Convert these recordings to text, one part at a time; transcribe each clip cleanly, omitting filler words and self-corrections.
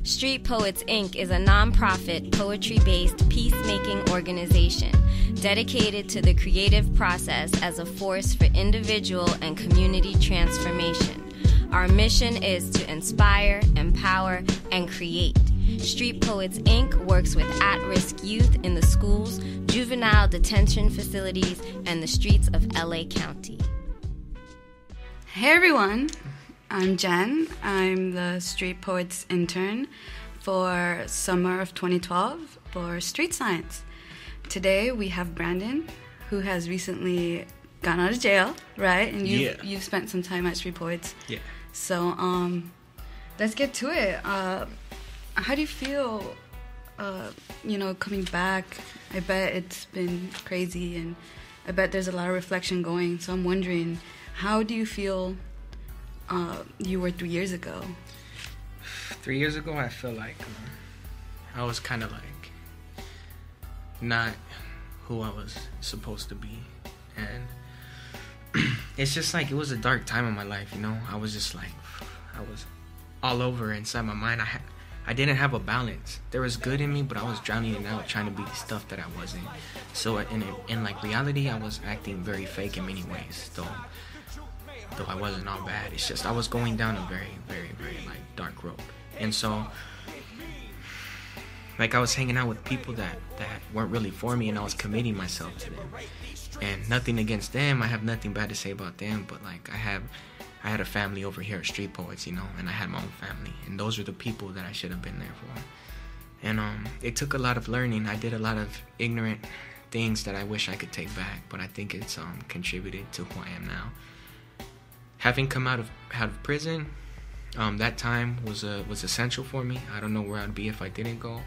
Street Poets Inc. is a non-profit, poetry-based peacemaking organization dedicated to the creative process as a force for individual and community transformation. Our mission is to inspire, empower, and create. Street Poets Inc. works with at-risk youth in the schools, juvenile detention facilities, and the streets of LA County. Hey everyone, I'm Jen. I'm the Street Poets intern for summer of 2012 for Street Science. Today we have Brandon, who has recently gotten out of jail, right? And you've spent some time at Street Poets. Yeah. So let's get to it. How do you feel, coming back? I bet it's been crazy, and I bet there's a lot of reflection going. So I'm wondering, how do you feel you were 3 years ago? 3 years ago, I feel like I was kind of like not who I was supposed to be. And it's just like, it was a dark time in my life, you know? I was just like, I was all over inside my mind. I didn't have a balance. There was good in me, but I was drowning it out, trying to be the stuff that I wasn't. So in like reality, I was acting very fake in many ways, though I wasn't all bad. It's just I was going down a very, very, very like dark road. And so like I was hanging out with people that weren't really for me, and I was committing myself to them. And nothing against them, I have nothing bad to say about them, but like I had a family over here at Street Poets, you know, and I had my own family, and those are the people that I should have been there for. And it took a lot of learning. I did a lot of ignorant things that I wish I could take back, but I think it's contributed to who I am now. Having come out of prison, that time was essential for me. I don't know where I'd be if I didn't go.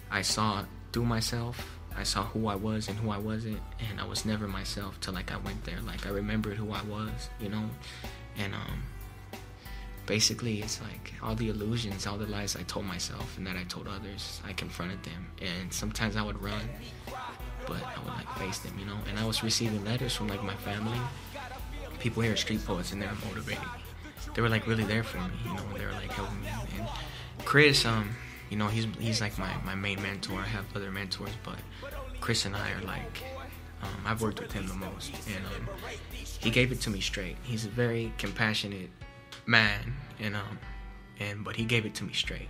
I saw through myself. I saw who I was and who I wasn't, and I was never myself till like I went there. Like I remembered who I was, you know. And basically it's like all the illusions, all the lies I told myself and that I told others, I confronted them. And sometimes I would run, but I would like face them, you know. And I was receiving letters from like my family, people here at Street Poets, and they were motivating me. They were like really there for me, you know. They were like helping me. And Chris, you know, he's like my main mentor. I have other mentors, but Chris and I are like, I've worked with him the most, and he gave it to me straight. He's a very compassionate man, but he gave it to me straight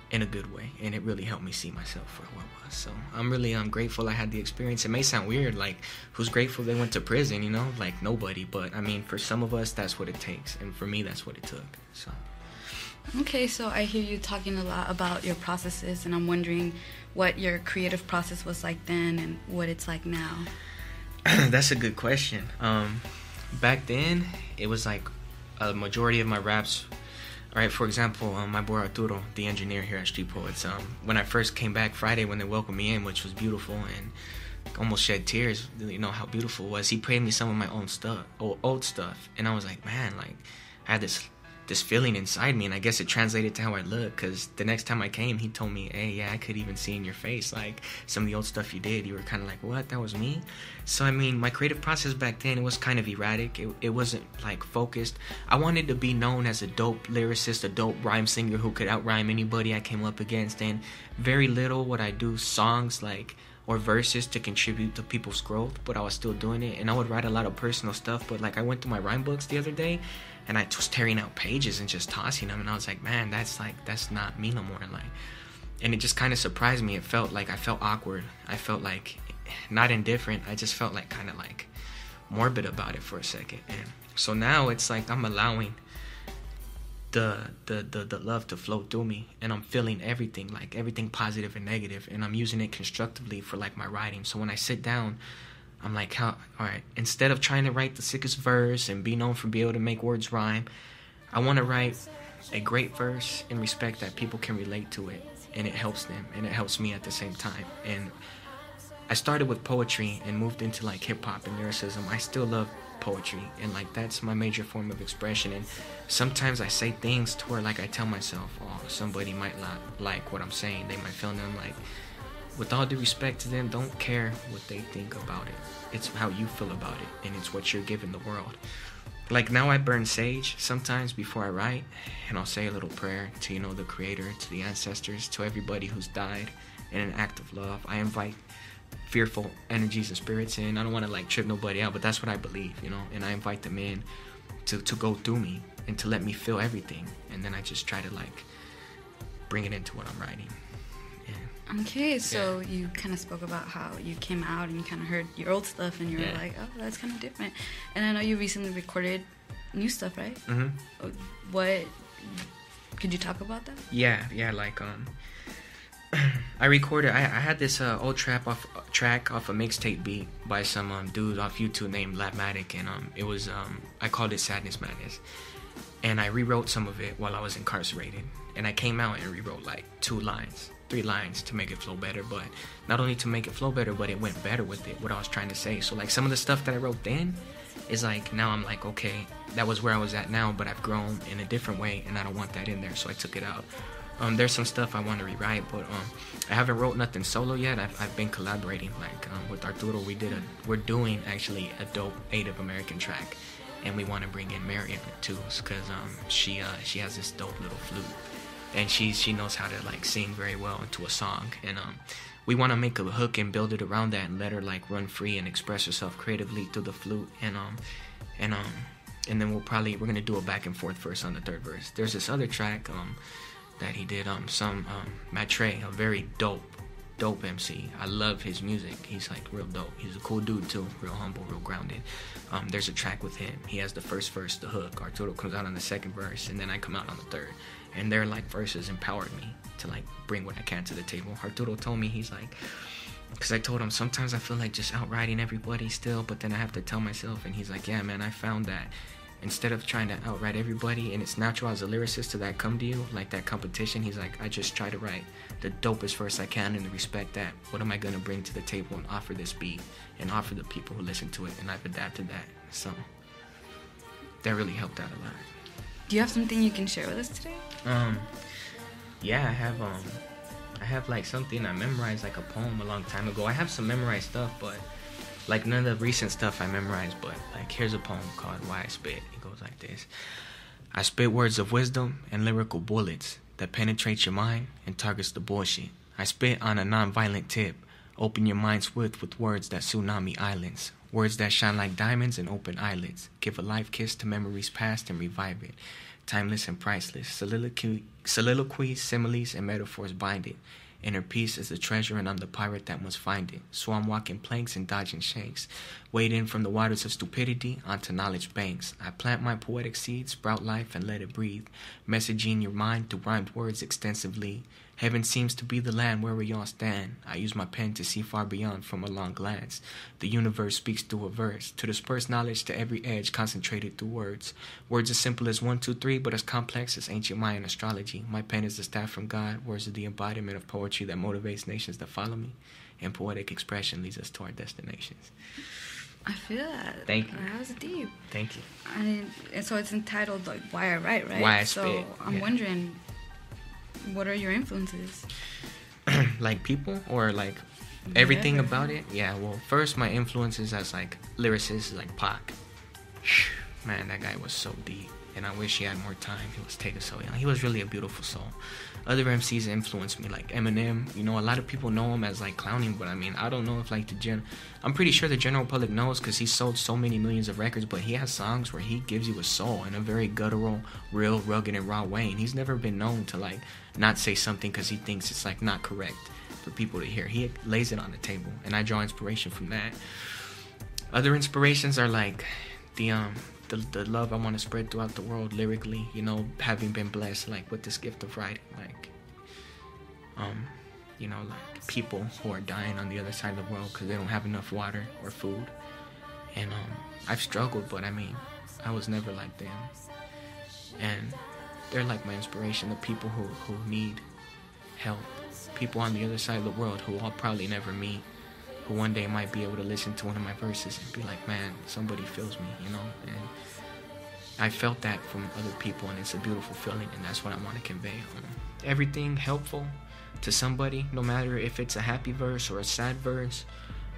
in a good way, and it really helped me see myself for who I was. So I'm really grateful I had the experience. It may sound weird, like who's grateful they went to prison, you know? Like nobody, but I mean, for some of us, that's what it takes, and for me, that's what it took. So. Okay, so I hear you talking a lot about your processes, and I'm wondering what your creative process was like then and what it's like now. That's a good question. Back then, it was like a majority of my raps. All right, for example, my boy Arturo, the engineer here at Street Poets, when I first came back Friday when they welcomed me in, which was beautiful and almost shed tears, you know how beautiful it was. He played me some of my own stuff, old stuff, and I was like, man, like I had this feeling inside me, and I guess it translated to how I look, because the next time I came, he told me, hey, yeah, I could even see in your face, like, some of the old stuff you did, you were kind of like, what, that was me? So, I mean, my creative process back then, it was kind of erratic, it wasn't, like, focused. I wanted to be known as a dope lyricist, a dope rhyme singer who could out-rhyme anybody I came up against, and very little would I do songs, like, or verses to contribute to people's growth, but I was still doing it, and I would write a lot of personal stuff, but, like, I went through my rhyme books the other day, and I was tearing out pages and just tossing them, and I was like, man, that's not me no more. Like, and it just kind of surprised me. It felt like I felt awkward. I felt like not indifferent. I just felt like kind of like morbid about it for a second. And so now it's like I'm allowing the love to flow through me, and I'm feeling everything, like everything positive and negative, and I'm using it constructively for like my writing. So when I sit down, I'm like, all right, instead of trying to write the sickest verse and be known for being able to make words rhyme, I want to write a great verse in respect that people can relate to it, and it helps them, and it helps me at the same time. And I started with poetry and moved into like hip-hop and lyricism. I still love poetry, and like that's my major form of expression. And sometimes I say things to where like I tell myself, oh, somebody might not like what I'm saying. They might feel them like, with all due respect to them, don't care what they think about it. It's how you feel about it, and it's what you're giving the world. like now I burn sage sometimes before I write, and I'll say a little prayer to, you know, the creator, to the ancestors, to everybody who's died in an act of love. I invite fearful energies and spirits in. I don't want to like trip nobody out, but that's what I believe, you know, and I invite them in to go through me and to let me feel everything, and then I just try to like bring it into what I'm writing. Okay, so you kind of spoke about how you came out and you kind of heard your old stuff and you were like, oh, that's kind of different. And I know you recently recorded new stuff, right? Mm-hmm. What, could you talk about that? Yeah, like, I recorded, I had this old track off a mixtape beat by some dude off YouTube named Labmatic, and it was, I called it Sadness Madness. And I rewrote some of it while I was incarcerated. And I came out and rewrote like 3 lines to make it flow better, but not only to make it flow better, but it went better with it, what I was trying to say. So like some of the stuff that I wrote then is like, now I'm like, okay, that was where I was at now, but I've grown in a different way and I don't want that in there, so I took it out. There's some stuff I want to rewrite, but I haven't wrote nothing solo yet. I've been collaborating like with Arturo. We're doing actually a dope Native American track, and we want to bring in Marion too, because she has this dope little flute. And she knows how to like sing very well into a song, and we want to make a hook and build it around that and let her like run free and express herself creatively through the flute, and then we're gonna do a back and forth verse on the third verse. There's this other track that he did Matre, a very dope MC. I love his music. He's like real dope. He's a cool dude too, real humble, real grounded. There's a track with him. He has the first verse, the hook. Arturo comes out on the second verse, and then I come out on the third. And their like verses empowered me to like bring what I can to the table. Arturo told me, he's like, because I told him sometimes I feel like just outwriting everybody still, but then I have to tell myself, and he's like, yeah man, I found that instead of trying to outwrite everybody, and it's natural as a lyricist to that come to you, like that competition, he's like, I just try to write the dopest verse I can and respect that. What am I going to bring to the table and offer this beat and offer the people who listen to it, and I've adapted that. So that really helped out a lot. Do you have something you can share with us today? Yeah, I have like something I memorized, like a poem a long time ago. I have some memorized stuff, but like none of the recent stuff I memorized, but like here's a poem called Why I Spit. It goes like this. I spit words of wisdom and lyrical bullets that penetrate your mind and targets the bullshit. I spit on a non-violent tip. Open your mind's width with words that tsunami islands. Words that shine like diamonds and open eyelids. Give a life kiss to memories past and revive it. Timeless and priceless. Soliloquies, similes, and metaphors bind it. Inner peace is the treasure, and I'm the pirate that must find it. So I'm walking planks and dodging shanks. Wading from the waters of stupidity onto knowledge banks. I plant my poetic seeds, sprout life, and let it breathe. Messaging your mind through rhymed words extensively. Heaven seems to be the land where we all stand. I use my pen to see far beyond from a long glance. The universe speaks through a verse, to disperse knowledge to every edge concentrated through words. Words as simple as 1, 2, 3, but as complex as ancient Mayan astrology. My pen is the staff from God. Words are the embodiment of poetry that motivates nations to follow me. And poetic expression leads us to our destinations. I feel that. Thank you. That was deep. Thank you. And so it's entitled like Why I Write, right? Why I Spit. So I'm wondering, what are your influences? Like people or like everything about it? Yeah, well, first my influences as like lyricists, like Pac. Man, that guy was so deep, and I wish he had more time. He was taken so young. He was really a beautiful soul. Other MCs influenced me, like Eminem. You know, a lot of people know him as like clowning, but I mean, I don't know if like I'm pretty sure the general public knows because he sold so many millions of records, but he has songs where he gives you a soul in a very guttural, real, rugged, and raw way, and he's never been known to like not say something because he thinks it's like not correct for people to hear. He lays it on the table, and I draw inspiration from that. Other inspirations are like the love I want to spread throughout the world lyrically, you know, having been blessed like with this gift of writing, like you know, like people who are dying on the other side of the world because they don't have enough water or food, and I've struggled, but I mean, I was never like them, and they're like my inspiration. The people who need help, people on the other side of the world who I'll probably never meet, who one day might be able to listen to one of my verses and be like, man, somebody feels me, you know. And I felt that from other people, and it's a beautiful feeling, and that's what I want to convey. Everything helpful to somebody, no matter if it's a happy verse or a sad verse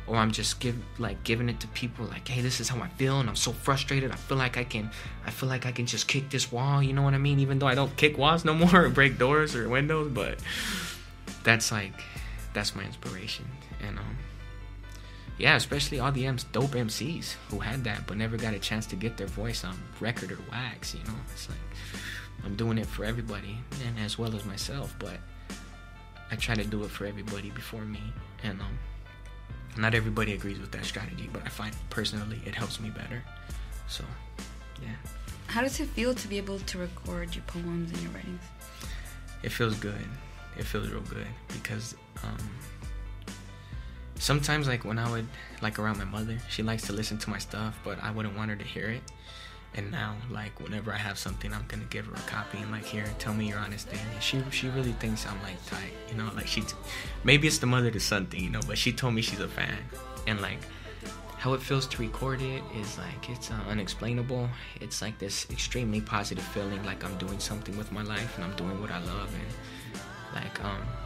or I'm just giving it to people like, hey, this is how I feel, and I'm so frustrated. I feel like I can just kick this wall. You know what I mean? Even though I don't kick walls no more or break doors or windows, but that's my inspiration. And yeah, especially all the dope MCs who had that but never got a chance to get their voice on record or wax. You know, it's like I'm doing it for everybody and as well as myself, but I try to do it for everybody before me. And not everybody agrees with that strategy, but I find personally it helps me better. So yeah. How does it feel to be able to record your poems and your writings? It feels good. It feels real good because sometimes, like, when I would, like, around my mother, she likes to listen to my stuff, but I wouldn't want her to hear it. And now, like, whenever I have something, I'm gonna give her a copy and, like, here, tell me your honest thing. And she really thinks I'm, like, tight, you know, like, maybe it's the mother to son thing, you know, but she told me she's a fan. And, like, how it feels to record it is, like, it's unexplainable. It's, like, this extremely positive feeling, like I'm doing something with my life and I'm doing what I love. And, like,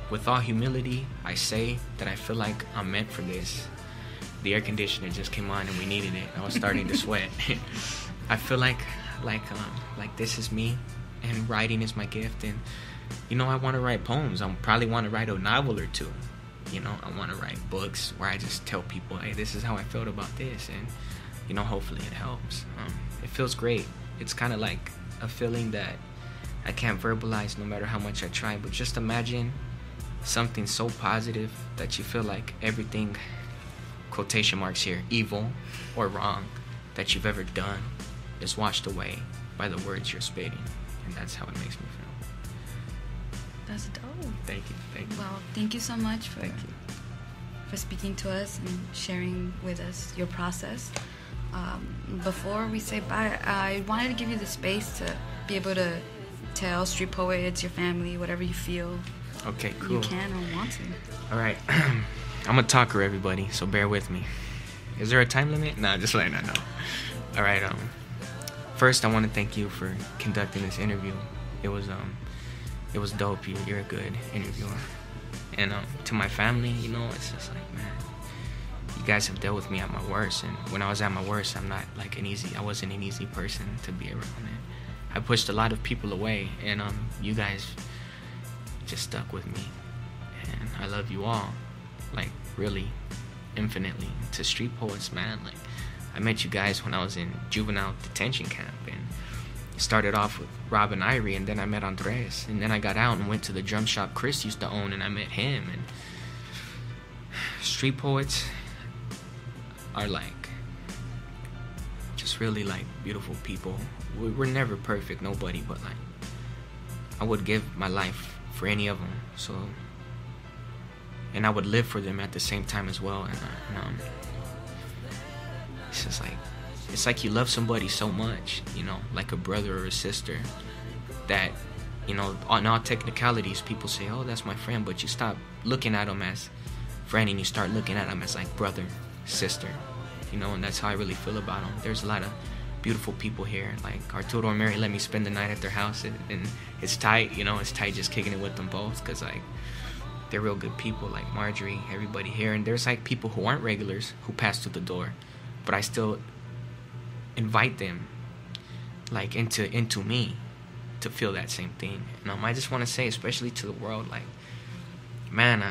with all humility, I say that I feel like I'm meant for this. The air conditioner just came on and we needed it. I was starting to sweat. I feel like this is me, and writing is my gift. And, you know, I want to write poems. I probably want to write a novel or two. You know, I want to write books where I just tell people, hey, this is how I felt about this. And, you know, hopefully it helps. It feels great. It's kind of like a feeling that I can't verbalize no matter how much I try. But just imagine something so positive that you feel like everything, quotation marks here, evil or wrong that you've ever done is washed away by the words you're spitting. And that's how it makes me feel. That's dope. Thank you. Well, thank you so much for speaking to us and sharing with us your process. Before we say bye, I wanted to give you the space to be able to tell street poets, your family, whatever you feel. Okay, cool. You can or want to. All right. I'm a talker, everybody, so bear with me. Is there a time limit? Nah, just letting I know. All right. First, I want to thank you for conducting this interview. It was dope. You're a good interviewer. And to my family, you know, it's just like, man, you guys have dealt with me at my worst. And when I was at my worst, I wasn't an easy person to be around. And I pushed a lot of people away, and you guys just stuck with me. And I love you all, like, really infinitely. To street poets, man, like, I met you guys when I was in juvenile detention camp, and started off with Rob and Irie, and then I met Andres, and then I got out and went to the drum shop Chris used to own, and I met him. And street poets are like just really like beautiful people. We're never perfect, nobody, but like I would give my life for any of them. So, and I would live for them at the same time as well. And it's just like, it's like you love somebody so much, you know, like a brother or a sister, that, you know, on all technicalities, people say, oh, that's my friend, but you stop looking at them as friend and you start looking at them as like brother, sister, you know. And that's how I really feel about them. There's a lot of beautiful people here, like Arturo and Mary let me spend the night at their house, and it's tight, you know, it's tight just kicking it with them both, because like they're real good people, like Marjorie, everybody here. And there's like people who aren't regulars who pass through the door, but I still invite them like into me to feel that same thing. And I just want to say, especially to the world, like, man,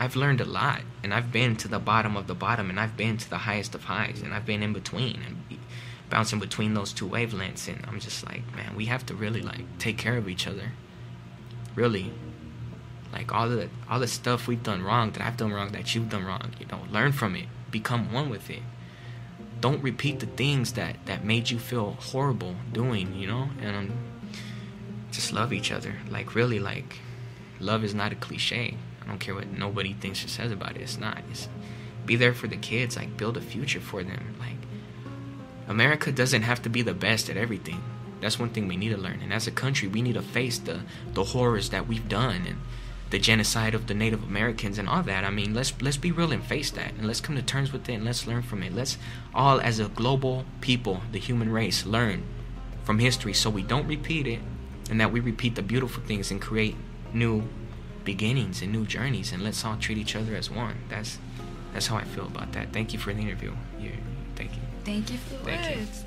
I've learned a lot, and I've been to the bottom of the bottom, and I've been to the highest of highs, and I've been in between and bouncing between those two wavelengths. And I'm just like, man, we have to really like take care of each other, really. Like all the stuff we've done wrong, that I've done wrong, that you've done wrong, you know, learn from it, become one with it. Don't repeat the things that made you feel horrible doing, you know. And just love each other. Like, really, like, love is not a cliche. I don't care what nobody thinks or says about it. It's not. It's be there for the kids. Like, build a future for them. Like, America doesn't have to be the best at everything. That's one thing we need to learn. And as a country, we need to face the horrors that we've done, and the genocide of the Native Americans and all that. I mean, let's be real and face that, and let's come to terms with it, and let's learn from it. Let's all, as a global people, the human race, learn from history so we don't repeat it, and that we repeat the beautiful things and create new beginnings and new journeys. And let's all treat each other as one. That's That's how I feel about that. Thank you for the interview. Thank you. Thank you for the words.